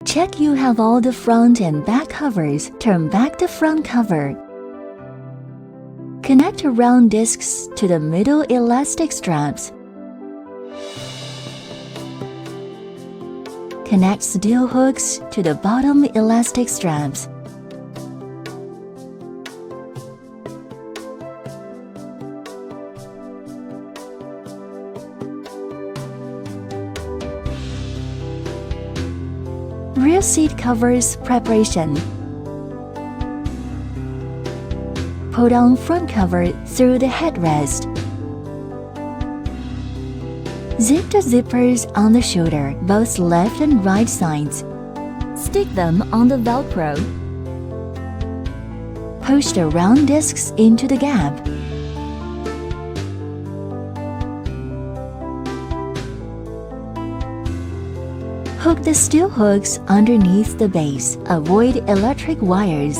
Check you have all the front and back covers. Turn back the front cover. Connect the round discs to the middle elastic straps. Connect steel hooks to the bottom elastic straps. Rear seat covers preparation. Pull down front cover through the headrest. Zip the zippers on the shoulder, both left and right sides. Stick them on the Velcro. Push the round discs into the gap. Hook the steel hooks underneath the base. Avoid electric wires.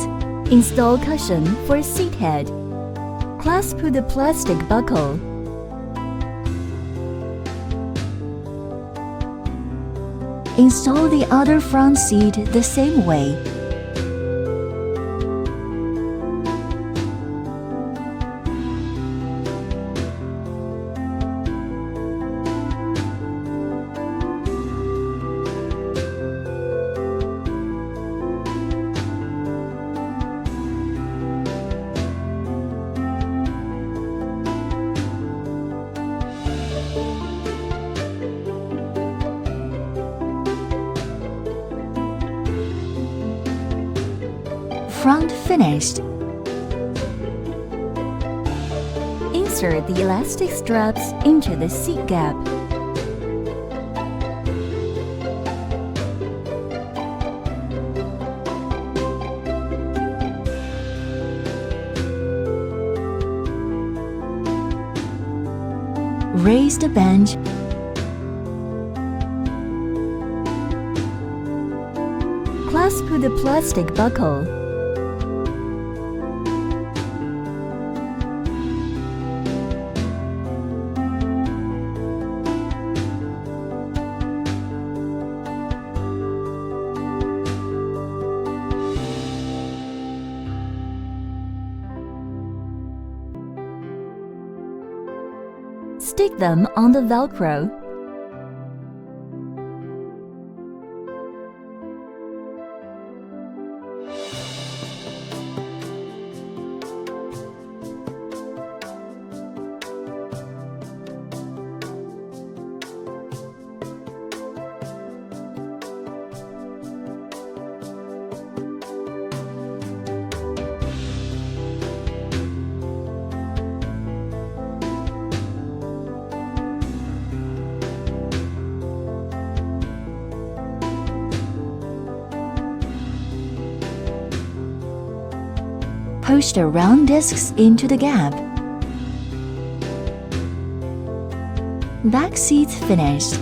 Install cushion for seat head. Clasp the plastic buckle. Install the other front seat the same way. Front finished. Insert the elastic straps into the seat gap. Raise the bench. Clasp the plastic buckle. Stick them on the Velcro. Push the round discs into the gap. Back seats finished.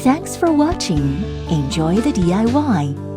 Thanks for watching. Enjoy the DIY.